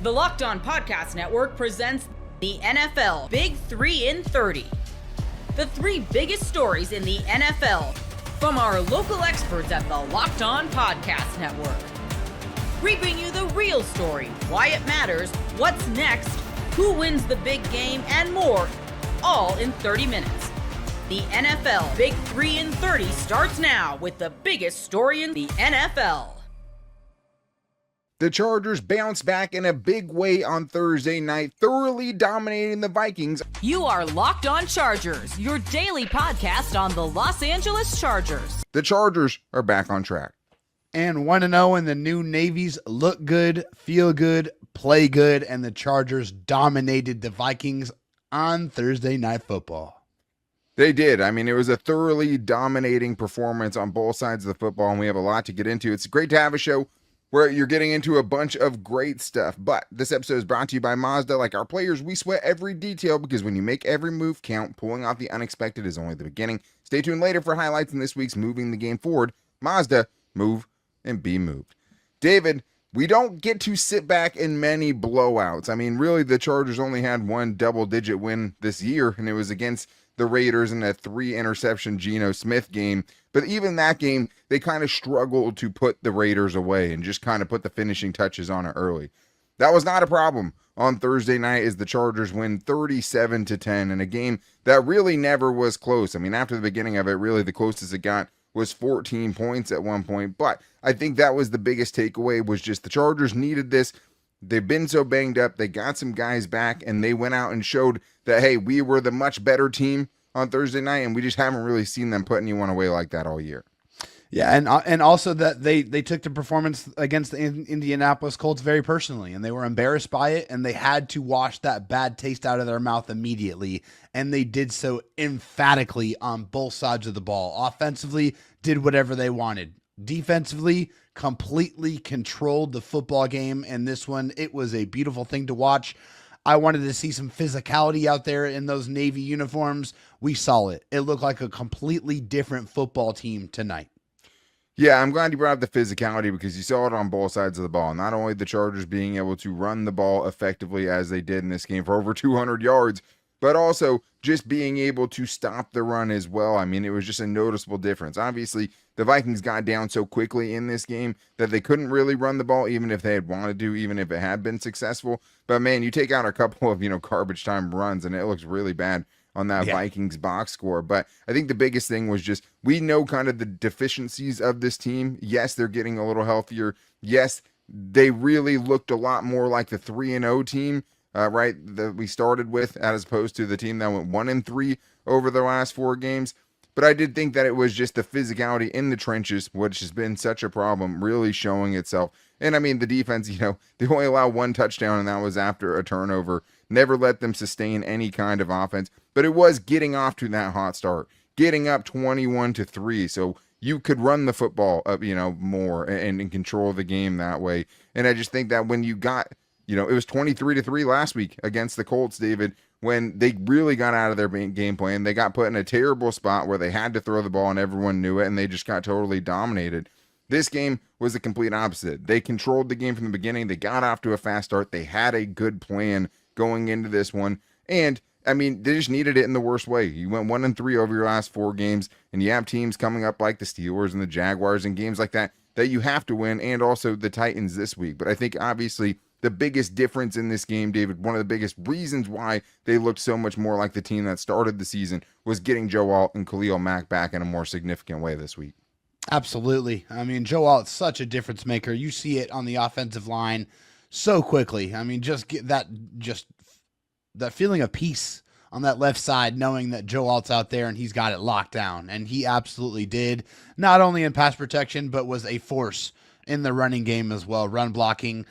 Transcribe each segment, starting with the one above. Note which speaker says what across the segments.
Speaker 1: The Locked On Podcast Network presents the NFL Big 3 in 30. The three biggest stories in the NFL from our local experts at the Locked On Podcast Network. We bring you the real story, why it matters, what's next, who wins the big game, and more, all in 30 minutes. The NFL Big 3 in 30 starts now with the biggest story in the NFL.
Speaker 2: The Chargers bounced back in a big way on Thursday night, thoroughly dominating the Vikings.
Speaker 1: You are Locked On Chargers, your daily podcast on the Los Angeles Chargers.
Speaker 2: The Chargers are back on track.
Speaker 3: And 1-0, and the new Navies look good, feel good, play good, and the Chargers dominated the Vikings on Thursday Night Football.
Speaker 2: They did. I mean, it was a thoroughly dominating performance on both sides of the football, and we have a lot to get into. It's great to have a show where you're getting into a bunch of great stuff. But this episode is brought to you by Mazda. Like our players, we sweat every detail because when you make every move count, pulling off the unexpected is only the beginning. Stay tuned later for highlights in this week's Moving the Game Forward. Mazda, move and be moved. David, we don't get to sit back in many blowouts. I mean, really, the Chargers only had one double-digit win this year, and it was against the Raiders in a 3-interception Geno Smith game. But even that game, they kind of struggled to put the Raiders away and just kind of put the finishing touches on it early. That was not a problem on Thursday night as the Chargers win 37-10 in a game that really never was close. I mean, after the beginning of it, really the closest it got was 14 points at one point. But I think that was the biggest takeaway, was just the Chargers needed this. They've been so banged up. They got some guys back, and they went out and showed that, hey, we were the much better team on Thursday night, and we just haven't really seen them put anyone away like that all year.
Speaker 3: Yeah, and also that they took the performance against the Indianapolis Colts very personally, and they were embarrassed by it, and they had to wash that bad taste out of their mouth immediately, and they did so emphatically on both sides of the ball. Offensively, did whatever they wanted. Defensively, completely controlled the football game, and this one, it was a beautiful thing to watch. I wanted to see some physicality out there in those Navy uniforms. We saw it. It looked like a completely different football team tonight.
Speaker 2: Yeah, I'm glad you brought up the physicality because you saw it on both sides of the ball. Not only the Chargers being able to run the ball effectively as they did in this game for over 200 yards, but also just being able to stop the run as well. I mean, it was just a noticeable difference. Obviously, the Vikings got down so quickly in this game that they couldn't really run the ball, even if they had wanted to, even if it had been successful. But man, you take out a couple of, garbage time runs and it looks really bad on that Vikings box score. But I think the biggest thing was just, we know kind of the deficiencies of this team. Yes, they're getting a little healthier. Yes, they really looked a lot more like the 3-0 team, right, that we started with, as opposed to the team that went 1-3 over the last 4 games. But I did think that it was just the physicality in the trenches, which has been such a problem, really showing itself. And I mean, the defense, they only allowed 1 touchdown, and that was after a turnover. Never let them sustain any kind of offense. But it was getting off to that hot start, getting up 21-3. So you could run the football up, more and control the game that way. And I just think that when you got, it was 23-3 last week against the Colts, David, when they really got out of their game plan. They got put in a terrible spot where they had to throw the ball and everyone knew it, and they just got totally dominated. This game was the complete opposite. They controlled the game from the beginning. They got off to a fast start. They had a good plan going into this one. And, I mean, they just needed it in the worst way. You went 1-3 over your last 4 games, and you have teams coming up like the Steelers and the Jaguars and games like that you have to win, and also the Titans this week. But I think, obviously, the biggest difference in this game, David, one of the biggest reasons why they looked so much more like the team that started the season, was getting Joe Alt and Khalil Mack back in a more significant way this week.
Speaker 3: Absolutely. I mean, Joe Alt's such a difference maker. You see it on the offensive line so quickly. I mean, just get that feeling of peace on that left side, knowing that Joe Alt's out there and he's got it locked down. And he absolutely did, not only in pass protection, but was a force in the running game as well, run blocking.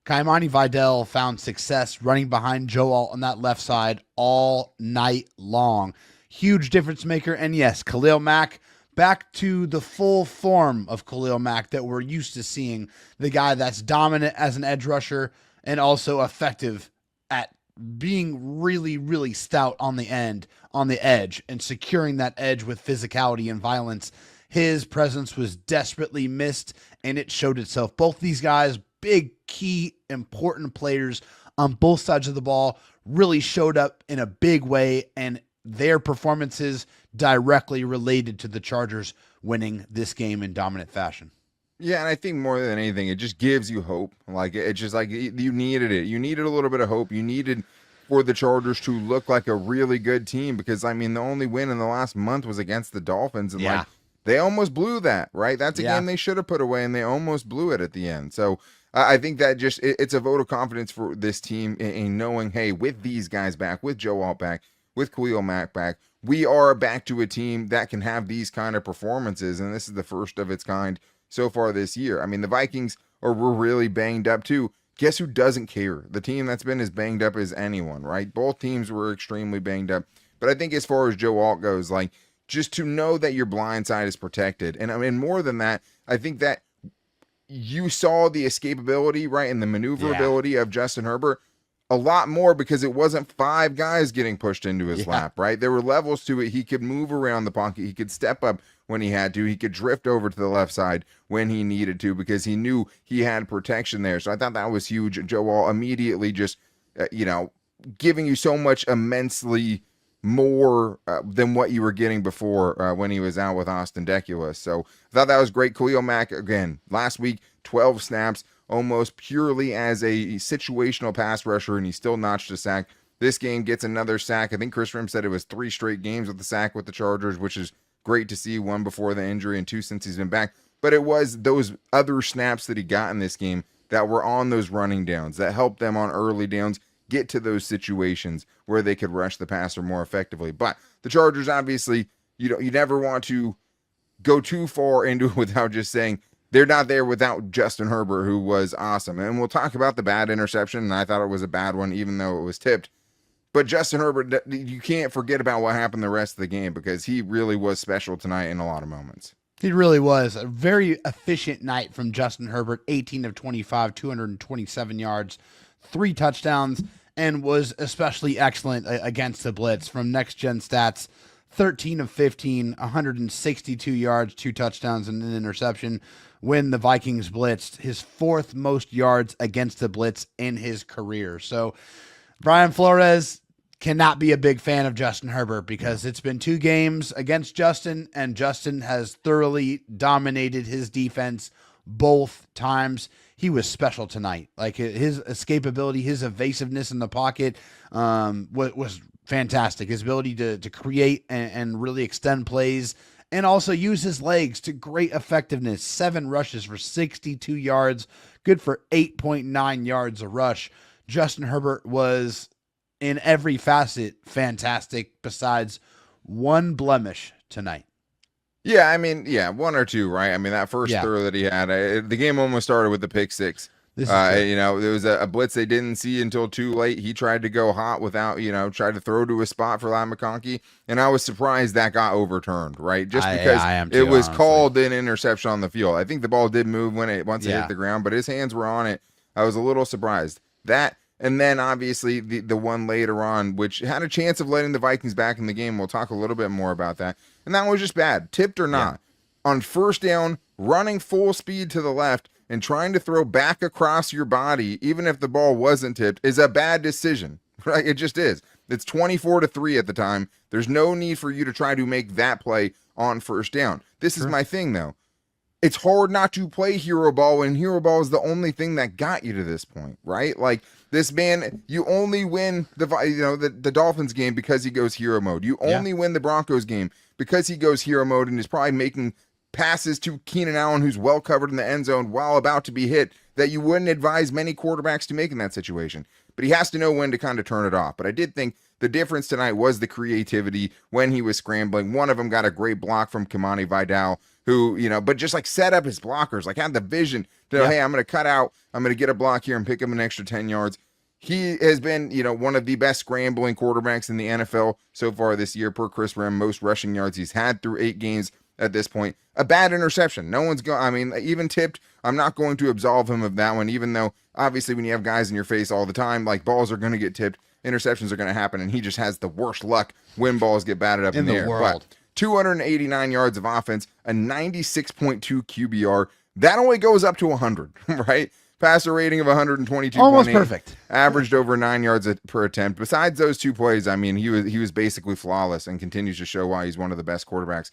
Speaker 3: Kaimani Vidal found success running behind Joe Alt on that left side all night long. Huge difference maker. And yes, Khalil Mack, back to the full form of Khalil Mack that we're used to seeing. The guy that's dominant as an edge rusher and also effective at being really, really stout on the edge, and securing that edge with physicality and violence. His presence was desperately missed, and it showed itself. Both these guys big, key, important players on both sides of the ball really showed up in a big way, and their performances directly related to the Chargers winning this game in dominant fashion.
Speaker 2: Yeah, and I think more than anything, it just gives you hope. Like, it's just like you needed it. You needed a little bit of hope. You needed for the Chargers to look like a really good team because, I mean, the only win in the last month was against the Dolphins, and like they almost blew that, right? That's a game they should have put away, and they almost blew it at the end. So I think that just it's a vote of confidence for this team in knowing, hey, with these guys back, with Joe Alt back, with Khalil Mack back, we are back to a team that can have these kind of performances, and this is the first of its kind so far this year. I mean, the Vikings were really banged up too. Guess who doesn't care? The team that's been as banged up as anyone, right? Both teams were extremely banged up. But I think as far as Joe Alt goes, like, just to know that your blind side is protected. And I mean, more than that, I think that you saw the escapability, right, and the maneuverability of Justin Herbert a lot more because it wasn't 5 guys getting pushed into his lap, right? There were levels to it. He could move around the pocket. He could step up when he had to. He could drift over to the left side when he needed to because he knew he had protection there. So I thought that was huge. Joe Alt immediately just, giving you so much immensely more than what you were getting before when he was out with Austin Deculus. So I thought that was great. Khalil Mack, again, last week, 12 snaps, almost purely as a situational pass rusher, and he still notched a sack. This game gets another sack. I think Chris Rim said it was 3 straight games with the sack with the Chargers, which is great to see, 1 before the injury and 2 since he's been back. But it was those other snaps that he got in this game that were on those running downs that helped them on early downs get to those situations where they could rush the passer more effectively. But the Chargers, obviously, you never want to go too far into it without just saying they're not there without Justin Herbert, who was awesome. And we'll talk about the bad interception, and I thought it was a bad one, even though it was tipped. But Justin Herbert, you can't forget about what happened the rest of the game because he really was special tonight in a lot of moments.
Speaker 3: He really was. A very efficient night from Justin Herbert, 18 of 25, 227 yards, 3 touchdowns, and was especially excellent against the blitz. From Next Gen Stats, 13 of 15, 162 yards, 2 touchdowns, and an interception when the Vikings blitzed, his 4th most yards against the blitz in his career. So Brian Flores cannot be a big fan of Justin Herbert because it's been 2 games against Justin, and Justin has thoroughly dominated his defense both times. He was special tonight. Like, his escapability, his evasiveness in the pocket was fantastic. His ability to create and really extend plays and also use his legs to great effectiveness. 7 rushes for 62 yards, good for 8.9 yards a rush. Justin Herbert was in every facet fantastic besides one blemish tonight.
Speaker 2: Yeah, I mean, 1 or 2, right? I mean, that first throw that he had, the game almost started with the pick 6. There was a blitz they didn't see until too late. He tried to go hot without, tried to throw to a spot for Lyle McConkey, and I was surprised that got overturned, right? Just because it was called an interception on the field. I think the ball did move once it hit the ground, but his hands were on it. I was a little surprised. That, and then obviously the one later on, which had a chance of letting the Vikings back in the game. We'll talk a little bit more about that. And that was just bad, tipped or not. On first down, running full speed to the left and trying to throw back across your body, even if the ball wasn't tipped, is a bad decision, right? It just is. It's 24-3 at the time. There's no need for you to try to make that play on first down. This is my thing, though. It's hard not to play hero ball when hero ball is the only thing that got you to this point, right? Like, this man, you only win the Dolphins game because he goes hero mode. You only win the Broncos game because he goes hero mode and is probably making passes to Keenan Allen, who's well covered in the end zone while about to be hit, that you wouldn't advise many quarterbacks to make in that situation. But he has to know when to kind of turn it off. But I did think the difference tonight was the creativity when he was scrambling. One of them got a great block from Kimani Vidal, who, but just like set up his blockers, like had the vision to know, hey, I'm going to cut out, I'm going to get a block here and pick him an extra 10 yards. He has been, one of the best scrambling quarterbacks in the NFL so far this year per Chris Rim, most rushing yards he's had through 8 games at this point. A bad interception. No one's going, even tipped, I'm not going to absolve him of that one, even though obviously when you have guys in your face all the time, like, balls are going to get tipped, interceptions are going to happen, and he just has the worst luck when balls get batted up in the air.
Speaker 3: World.
Speaker 2: But 289 yards of offense, a 96.2 QBR. That only goes up to 100, right? Passer rating of 122.8.
Speaker 3: Almost perfect.
Speaker 2: Averaged over 9 yards per attempt. Besides those 2 plays, I mean, he was basically flawless and continues to show why he's one of the best quarterbacks.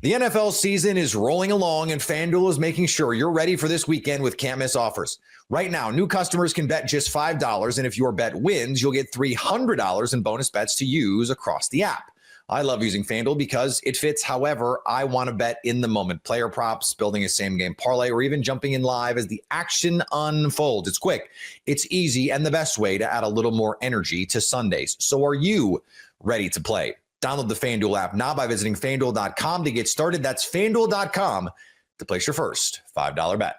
Speaker 4: The NFL season is rolling along, and FanDuel is making sure you're ready for this weekend with can't-miss offers. Right now, new customers can bet just $5, and if your bet wins, you'll get $300 in bonus bets to use across the app. I love using FanDuel because it fits however I want to bet in the moment. Player props, building a same-game parlay, or even jumping in live as the action unfolds. It's quick, it's easy, and the best way to add a little more energy to Sundays. So are you ready to play? Download the FanDuel app now by visiting FanDuel.com to get started. That's FanDuel.com to place your first $5 bet.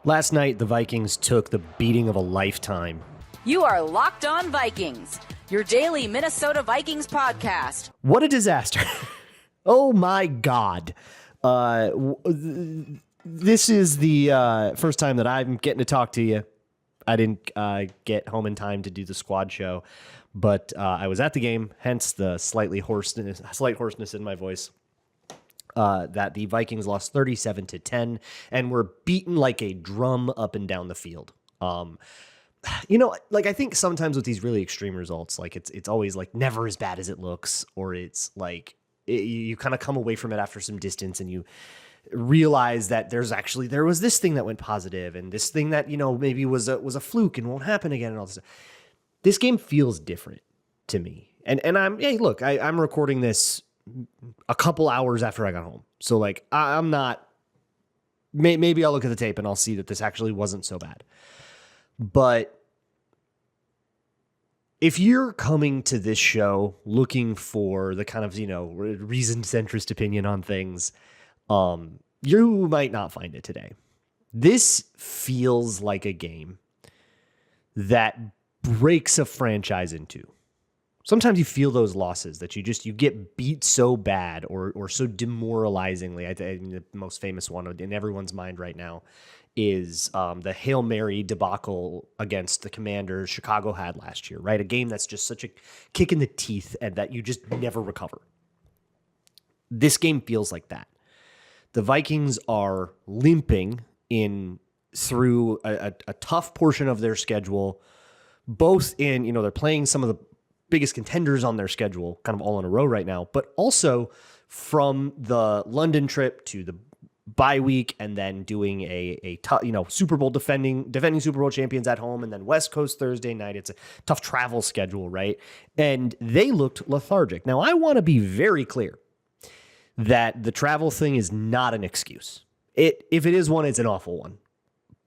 Speaker 5: Last night, the Vikings took the beating of a lifetime.
Speaker 1: You are Locked On Vikings, your daily Minnesota Vikings podcast.
Speaker 5: What a disaster. Oh, my God. This is the first time that I'm getting to talk to you. I didn't get home in time to do the squad show, but I was at the game, hence the slight hoarseness in my voice. That the Vikings lost 37-10 and were beaten like a drum up and down the field. I think sometimes with these really extreme results, like it's always like never as bad as it looks, or it's like you kind of come away from it after some distance and you realize that there was this thing that went positive and this thing that, maybe was a fluke and won't happen again and all this stuff. This game feels different to me. And I'm recording this a couple hours after I got home. So like, I'm not, maybe I'll look at the tape and I'll see that this actually wasn't so bad. But if you're coming to this show looking for the kind of, reasoned centrist opinion on things, you might not find it today. This feels like a game that breaks a franchise in two. Sometimes you feel those losses that you get beat so bad or so demoralizingly. I think the most famous one in everyone's mind right now is the Hail Mary debacle against the Commanders Chicago had last year, right? A game that's just such a kick in the teeth and that you just never recover. This game feels like that. The Vikings are limping through a tough portion of their schedule, both in, they're playing some of the biggest contenders on their schedule, kind of all in a row right now, but also from the London trip to the bye week and then doing a tough, Super Bowl defending Super Bowl champions at home and then West Coast Thursday night. It's a tough travel schedule, right? And they looked lethargic. Now, I want to be very clear that the travel thing is not an excuse. If it is one, it's an awful one.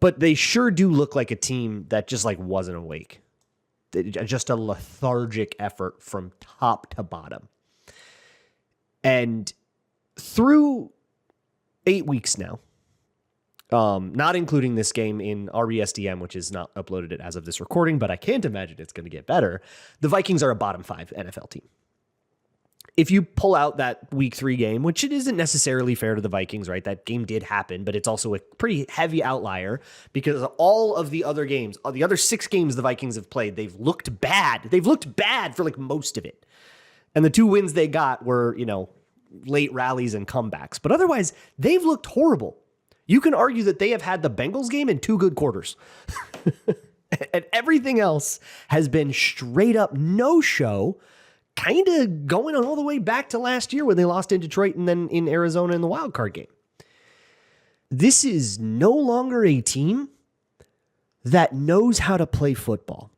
Speaker 5: But they sure do look like a team that just wasn't awake. Just a lethargic effort from top to bottom. And through 8 weeks now, not including this game in RESDM, which is not uploaded as of this recording, but I can't imagine it's going to get better, the Vikings are a bottom 5 NFL team. If you pull out that week 3 game, which it isn't necessarily fair to the Vikings, right? That game did happen, but it's also a pretty heavy outlier because all of the other games, the other 6 games the Vikings have played, they've looked bad. They've looked bad for most of it. And the 2 wins they got were, late rallies and comebacks. But otherwise, they've looked horrible. You can argue that they have had the Bengals game in 2 good quarters. And everything else has been straight up no-show, kind of going all the way back to last year when they lost in Detroit and then in Arizona in the wild card game. This is no longer a team that knows how to play football.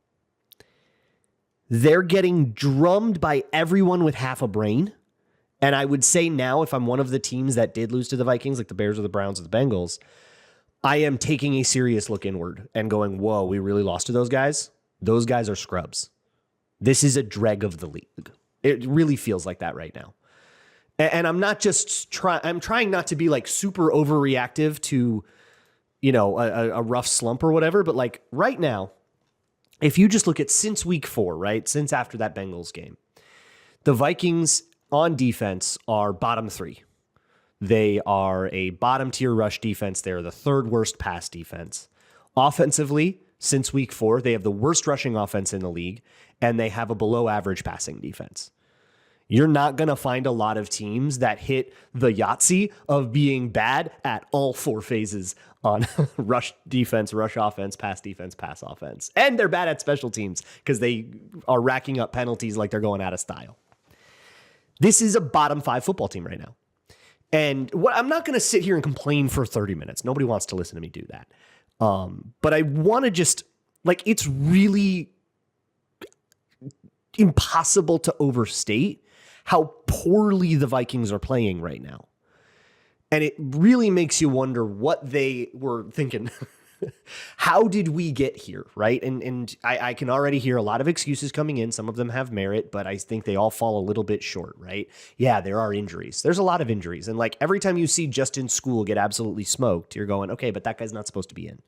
Speaker 5: They're getting drummed by everyone with half a brain. And I would say now, if I'm one of the teams that did lose to the Vikings, like the Bears or the Browns or the Bengals, I am taking a serious look inward and going, whoa, we really lost to those guys? Those guys are scrubs. This is a dreg of the league. It really feels like that right now. And I'm not just I'm trying not to be super overreactive to, a rough slump or whatever. But right now, if you just look at since week 4, right? Since after that Bengals game, the Vikings on defense are bottom 3. They are a bottom tier rush defense. They're the 3rd worst pass defense. Offensively, since week 4, they have the worst rushing offense in the league, and they have a below average passing defense. You're not going to find a lot of teams that hit the Yahtzee of being bad at all 4 phases on rush defense, rush offense, pass offense. And they're bad at special teams because they are racking up penalties like they're going out of style. This is a bottom 5 football team right now. And I'm not going to sit here and complain for 30 minutes. Nobody wants to listen to me do that. But I want to just, it's really impossible to overstate how poorly the Vikings are playing right now. And it really makes you wonder what they were thinking. How did we get here, right? And I can already hear a lot of excuses coming in. Some of them have merit, but I think they all fall a little bit short, right? Yeah, there are injuries. There's a lot of injuries. And every time you see Justin School get absolutely smoked, you're going, okay, but that guy's not supposed to be in.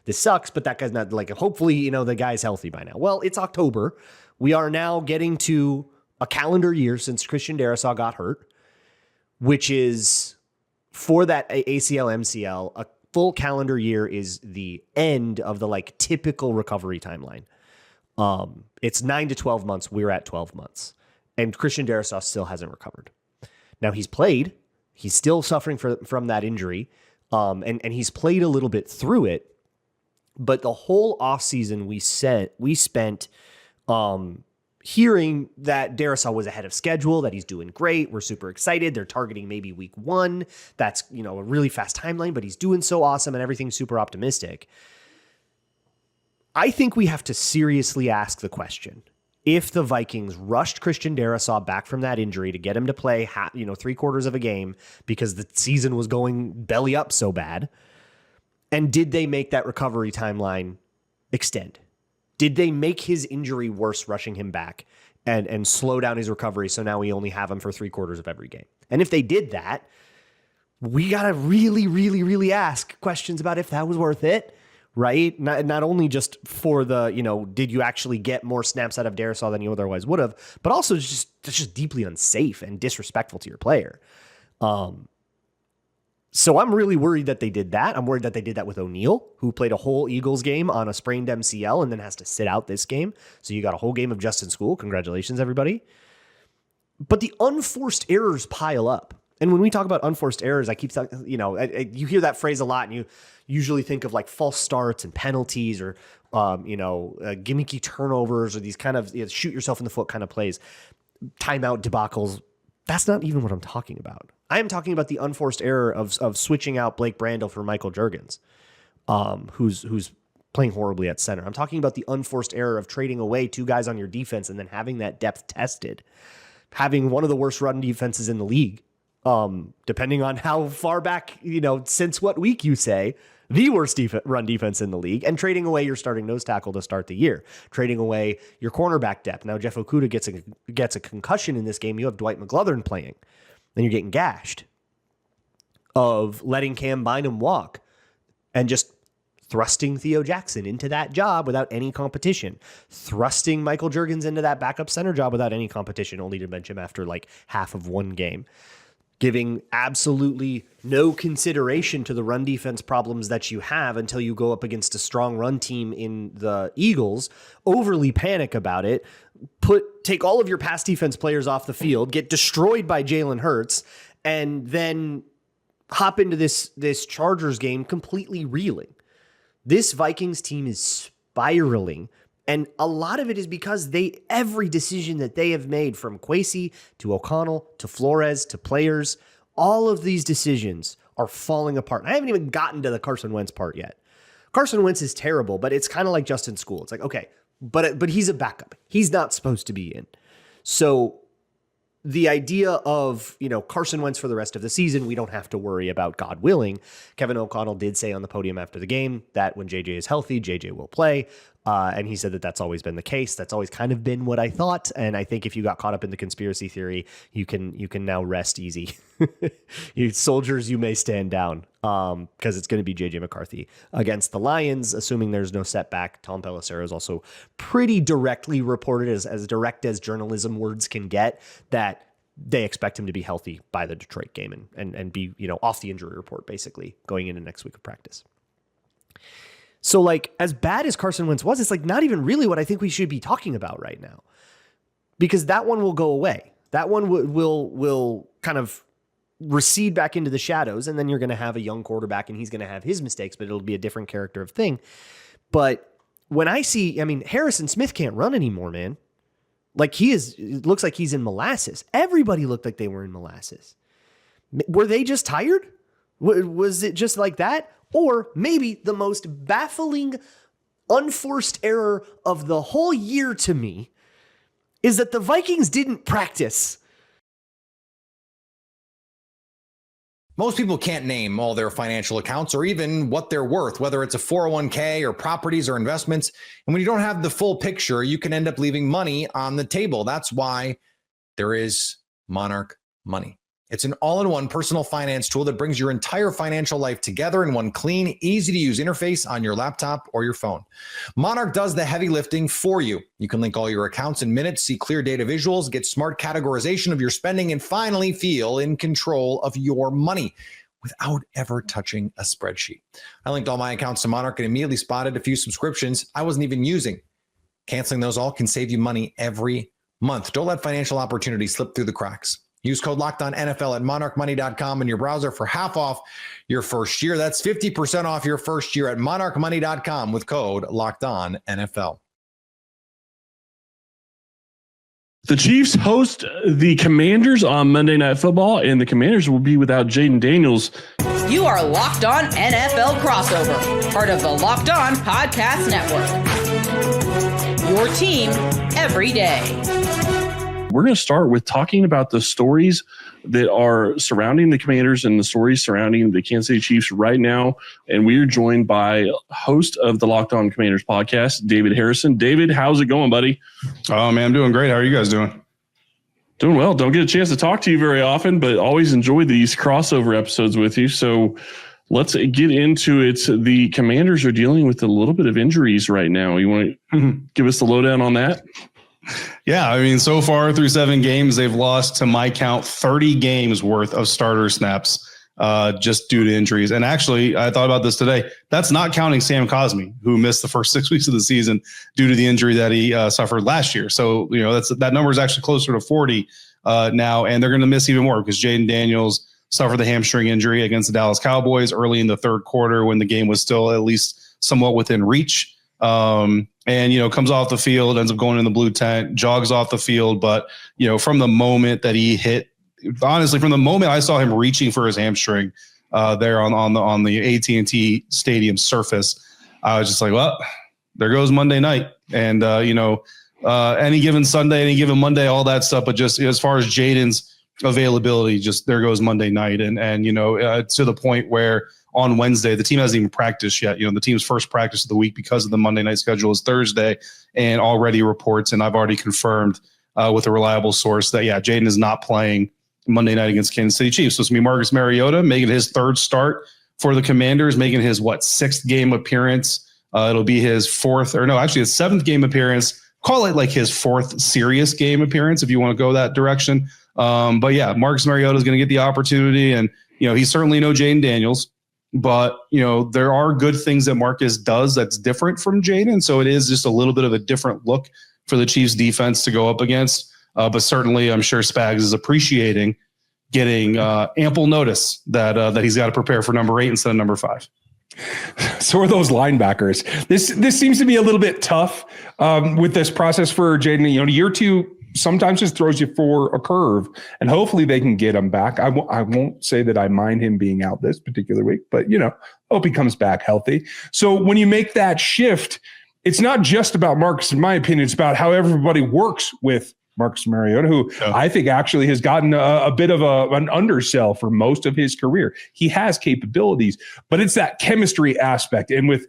Speaker 5: This sucks, but that guy's not, hopefully, the guy's healthy by now. Well, it's October. We are now getting to a calendar year since Christian Darrisaw got hurt, which is for that ACL, MCL, a full calendar year is the end of the typical recovery timeline. It's 9 to 12 months. We're at 12 months. And Christian Darrisaw still hasn't recovered. Now he's played. He's still suffering from that injury. And he's played a little bit through it. But the whole offseason we spent hearing that Darrisaw was ahead of schedule, that he's doing great. We're super excited. They're targeting maybe week 1. That's, a really fast timeline, but he's doing so awesome and everything's super optimistic. I think we have to seriously ask the question, if the Vikings rushed Christian Darrisaw back from that injury to get him to play 3/4 of a game because the season was going belly up so bad, and did they make that recovery timeline extend? Did they make his injury worse rushing him back and slow down his recovery so now we only have him for 3/4 of every game? And if they did that, we got to really, really, really ask questions about if that was worth it, right? Not only just for the, did you actually get more snaps out of Darrisaw than you otherwise would have, but also it's just deeply unsafe and disrespectful to your player. So I'm really worried that they did that. I'm worried that they did that with O'Neal, who played a whole Eagles game on a sprained MCL and then has to sit out this game. So you got a whole game of Justin School. Congratulations, everybody. But the unforced errors pile up. And when we talk about unforced errors, I keep talking, you hear that phrase a lot, and you usually think of false starts and penalties or, gimmicky turnovers or these kind of shoot yourself in the foot kind of plays, timeout debacles. That's not even what I'm talking about. I am talking about the unforced error of switching out Blake Brandel for Michael Juergens, who's playing horribly at center. I'm talking about the unforced error of trading away 2 guys on your defense and then having that depth tested, having one of the worst run defenses in the league, depending on how far back, since what week you say, the worst run defense in the league, and trading away your starting nose tackle to start the year, trading away your cornerback depth. Now Jeff Okudah gets a concussion in this game. You have Dwight McGlothern playing. Then you're getting gashed of letting Cam Bynum walk and just thrusting Theo Jackson into that job without any competition, thrusting Michael Juergens into that backup center job without any competition, only to bench him after half of one game, giving absolutely no consideration to the run defense problems that you have until you go up against a strong run team in the Eagles, overly panic about it, take all of your pass defense players off the field, get destroyed by Jalen Hurts, and then hop into this Chargers game completely reeling. This Vikings team is spiraling, and a lot of it is because every decision that they have made, from Kwesi to O'Connell to Flores to players, all of these decisions are falling apart. I haven't even gotten to the Carson Wentz part yet. Carson Wentz is terrible, but it's kind of like Justin School. It's okay, but he's a backup. He's not supposed to be in. So the idea of, Carson Wentz for the rest of the season, we don't have to worry about, God willing. Kevin O'Connell did say on the podium after the game that when JJ is healthy, JJ will play. And he said that that's always been the case. That's always kind of been what I thought. And I think if you got caught up in the conspiracy theory, you can now rest easy. You soldiers, you may stand down, because it's going to be JJ McCarthy against the Lions, assuming there's no setback. Tom Pelissero is also pretty directly reported, as direct as journalism words can get, that they expect him to be healthy by the Detroit game and be, off the injury report, basically, going into next week of practice. So, as bad as Carson Wentz was, it's not even really what I think we should be talking about right now, because that one will go away. That one will kind of recede back into the shadows, and then you're going to have a young quarterback, and he's going to have his mistakes, but it'll be a different character of thing. But when I see, Harrison Smith can't run anymore, man. Like it looks like he's in molasses. Everybody looked like they were in molasses. Were they just tired? Was it just like that? Or maybe the most baffling, unforced error of the whole year to me is that the Vikings didn't practice.
Speaker 4: Most people can't name all their financial accounts or even what they're worth, whether it's a 401k or properties or investments. And when you don't have the full picture, you can end up leaving money on the table. That's why there is Monarch Money. It's an all-in-one personal finance tool that brings your entire financial life together in one clean, easy-to-use interface on your laptop or your phone. Monarch does the heavy lifting for you. You can link all your accounts in minutes, see clear data visuals, get smart categorization of your spending, and finally feel in control of your money without ever touching a spreadsheet. I linked all my accounts to Monarch and immediately spotted a few subscriptions I wasn't even using. Canceling those all can save you money every month. Don't let financial opportunities slip through the cracks. Use code LOCKEDONNFL at monarchmoney.com in your browser for half off your first year. That's 50% off your first year at monarchmoney.com with code LOCKEDONNFL.
Speaker 6: The Chiefs host the Commanders on Monday Night Football, and the Commanders will be without Jayden Daniels.
Speaker 1: You are Locked On NFL Crossover, part of the Locked On Podcast Network. Your team every day.
Speaker 6: We're going to start with talking about the stories that are surrounding the Commanders and the stories surrounding the Kansas City Chiefs right now. And we are joined by host of the Locked On Commanders podcast, David Harrison. David, how's it going, buddy?
Speaker 7: Oh, man, I'm doing great. How are you guys doing?
Speaker 6: Doing well. Don't get a chance to talk to you very often, but always enjoy these crossover episodes with you. So let's get into it. The Commanders are dealing with a little bit of injuries right now. You want to give us the lowdown on that?
Speaker 7: Yeah, I mean, so far through 7 games, they've lost, to my count, 30 games worth of starter snaps just due to injuries. And actually, I thought about this today. That's not counting Sam Cosmi, who missed the first 6 weeks of the season due to the injury that he suffered last year. So, that number is actually closer to 40 now, and they're going to miss even more because Jayden Daniels suffered the hamstring injury against the Dallas Cowboys early in the third quarter when the game was still at least somewhat within reach. And comes off the field, ends up going in the blue tent, jogs off the field. But, from the moment that he hit, honestly, from the moment I saw him reaching for his hamstring there on the AT&T Stadium surface, I was just like, well, there goes Monday night. And, any given Sunday, any given Monday, all that stuff. But just as far as Jayden's availability, just there goes Monday night. And to the point where on Wednesday, the team hasn't even practiced yet. The team's first practice of the week because of the Monday night schedule is Thursday, and already reports, and I've already confirmed with a reliable source that, Jayden is not playing Monday night against Kansas City Chiefs. So it's going to be Marcus Mariota making his third start for the Commanders, making his, 6th game appearance. It'll be his 7th game appearance. Call it like his 4th serious game appearance if you want to go that direction. Marcus Mariota is going to get the opportunity, and, he's certainly no Jayden Daniels. But, there are good things that Marcus does that's different from Jayden. So it is just a little bit of a different look for the Chiefs defense to go up against. But certainly I'm sure Spags is appreciating getting ample notice that he's got to prepare for number 8 instead of number 5.
Speaker 8: So are those linebackers. This seems to be a little bit tough with this process for Jayden. Year 2 sometimes just throws you for a curve, and hopefully they can get him back. I won't say that I mind him being out this particular week, but hope he comes back healthy. So when you make that shift, it's not just about Marcus, in my opinion. It's about how everybody works with Marcus Mariota, who I think actually has gotten a bit of an undersell for most of his career. He has capabilities, but it's that chemistry aspect. And with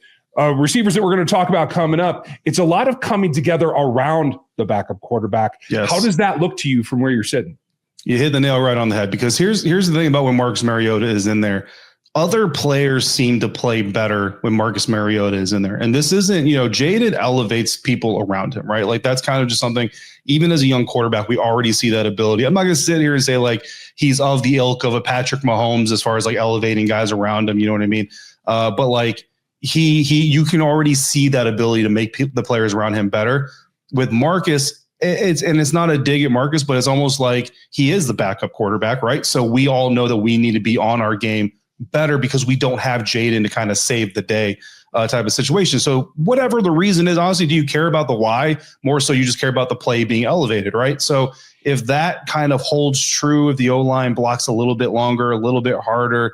Speaker 8: receivers that we're going to talk about coming up, it's a lot of coming together around the backup quarterback.
Speaker 7: Yes.
Speaker 8: How does that look to you from where you're sitting?
Speaker 7: You hit the nail right on the head, because here's the thing about when Marcus Mariota is in there. Other players seem to play better when Marcus Mariota is in there. And this isn't, Jayden elevates people around him, right? Like that's kind of just something, even as a young quarterback, we already see that ability. I'm not going to sit here and say like he's of the ilk of a Patrick Mahomes as far as like elevating guys around him. You know what I mean? But like you can already see that ability to make the players around him better. With Marcus, it's not a dig at Marcus, but it's almost like he is the backup quarterback, right? So we all know that we need to be on our game better because we don't have Jayden to kind of save the day type of situation. So whatever the reason is, honestly, do you care about the why more so you just care about the play being elevated, right? So if that kind of holds true, if the O-line blocks a little bit longer, a little bit harder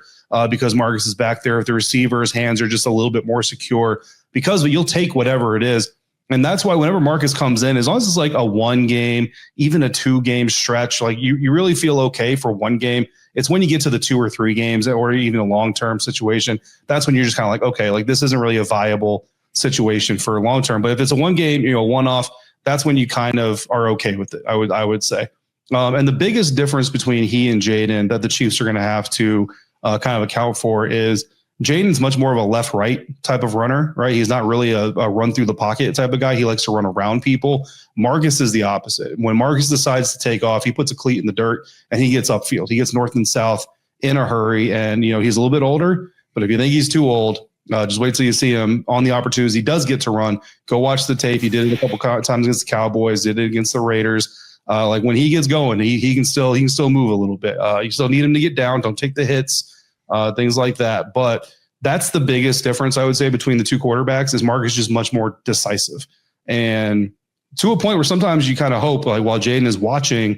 Speaker 7: because Marcus is back there, if the receiver's hands are just a little bit more secure, because you'll take whatever it is. And that's why whenever Marcus comes in, as long as it's like a 1 game, even a 2 game stretch, like you really feel okay for 1 game. It's when you get to the 2 or 3 games or even a long-term situation, that's when you're just kind of like, okay, like this isn't really a viable situation for long-term. But if it's a 1 game, one-off, that's when you kind of are okay with it, I would say. And the biggest difference between he and Jayden that the Chiefs are going to have to kind of account for is Jayden's much more of a left-right type of runner, right? He's not really a run through the pocket type of guy. He likes to run around people. Marcus is the opposite. When Marcus decides to take off, he puts a cleat in the dirt and he gets upfield. He gets north and south in a hurry. And, he's a little bit older, but if you think he's too old, just wait till you see him on the opportunities. He does get to run. Go watch the tape. He did it a couple times against the Cowboys, did it against the Raiders. Like when he gets going, he can still move a little bit. You still need him to get down. Don't take the hits. Things like that. But that's the biggest difference, I would say, between the 2 quarterbacks is Marcus just much more decisive. And to a point where sometimes you kind of hope, like while Jayden is watching,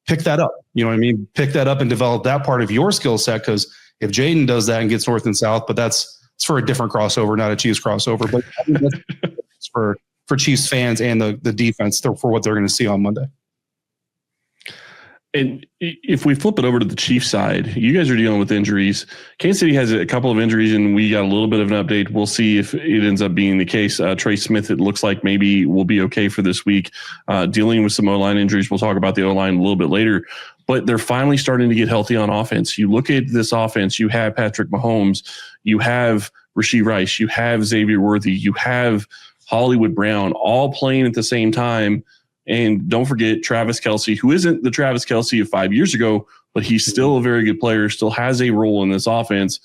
Speaker 7: pick that up. You know what I mean? Pick that up and develop that part of your skill set. Because if Jayden does that and gets north and south, but it's for a different crossover, not a Chiefs crossover. But it's for Chiefs fans and the defense for what they're going to see on Monday.
Speaker 6: And if we flip it over to the Chiefs side, you guys are dealing with injuries. Kansas City has a couple of injuries, and we got a little bit of an update. We'll see if it ends up being the case. Trey Smith, it looks like maybe will be okay for this week, dealing with some O-line injuries. We'll talk about the O-line a little bit later. But they're finally starting to get healthy on offense. You look at this offense, you have Patrick Mahomes, you have Rashee Rice, you have Xavier Worthy, you have Hollywood Brown, all playing at the same time. And don't forget Travis Kelce, who isn't the Travis Kelce of 5 years ago, but he's still a very good player, still has a role in this offense.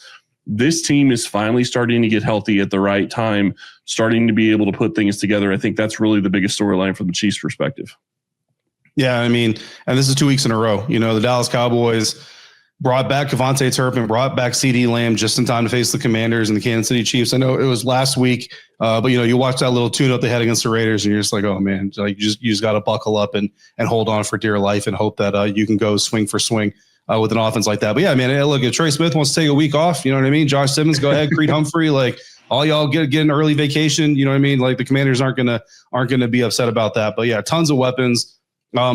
Speaker 6: This team is finally starting to get healthy at the right time, starting to be able to put things together. I think that's really the biggest storyline from the Chiefs' perspective.
Speaker 7: Yeah, I mean, and this is 2 weeks in a row. The Dallas Cowboys brought back Kevontae Turpin, brought back CeeDee Lamb just in time to face the Commanders and the Kansas City Chiefs. I know it was last week, but you watch that little tune-up they had against the Raiders, and you're just like, oh man, like you just got to buckle up and hold on for dear life and hope that you can go swing for swing with an offense like that. But yeah, man, look, if Trey Smith wants to take a week off, you know what I mean? Josh Simmons, go ahead. Creed Humphrey, like all y'all get an early vacation. You know what I mean? Like the Commanders aren't gonna be upset about that. But yeah, tons of weapons.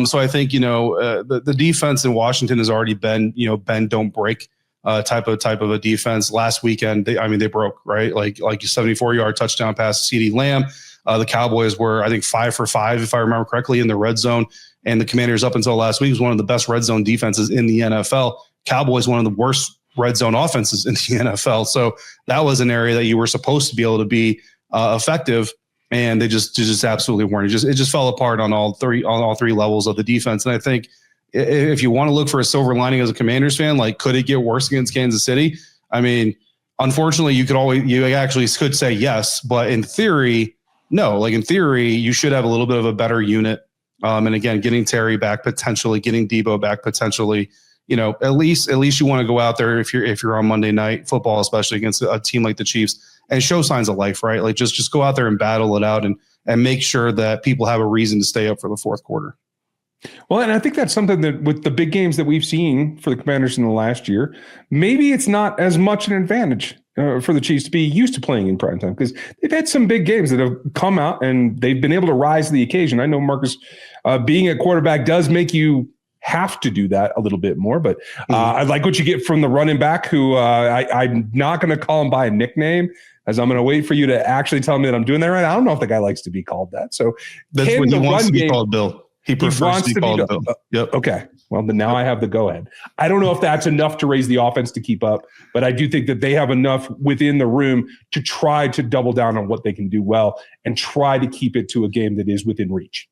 Speaker 7: So I think, the defense in Washington has already been, bend, don't break type of a defense. Last weekend, they broke, right? Like a 74-yard touchdown pass to CeeDee Lamb. The Cowboys were, I think, 5 for 5, if I remember correctly, in the red zone. And the Commanders up until last week was one of the best red zone defenses in the NFL. Cowboys, one of the worst red zone offenses in the NFL. So that was an area that you were supposed to be able to be effective. And they just absolutely weren't. It just fell apart on all three levels of the defense. And I think if you want to look for a silver lining as a Commanders fan, like could it get worse against Kansas City? I mean, unfortunately, you actually could say yes, but in theory, no. Like in theory, you should have a little bit of a better unit. And again, getting Terry back potentially, getting Debo back potentially. At least you want to go out there if you're on Monday Night Football, especially against a team like the Chiefs, and show signs of life, right? Like just go out there and battle it out and make sure that people have a reason to stay up for the fourth quarter.
Speaker 8: Well, and I think that's something that with the big games that we've seen for the Commanders in the last year, maybe it's not as much an advantage for the Chiefs to be used to playing in prime time because they've had some big games that have come out and they've been able to rise to the occasion. I know, Marcus, being a quarterback does make you have to do that a little bit more, but I like what you get from the running back who I'm not going to call him by a nickname as I'm going to wait for you to actually tell me that I'm doing that right. I don't know if the guy likes to be called that. So
Speaker 7: that's what he wants to be called, Bill. He prefers to be called Bill.
Speaker 8: Yep. Okay. Well, then now I have the go ahead. I don't know if that's enough to raise the offense to keep up, but I do think that they have enough within the room to try to double down on what they can do well and try to keep it to a game that is within reach.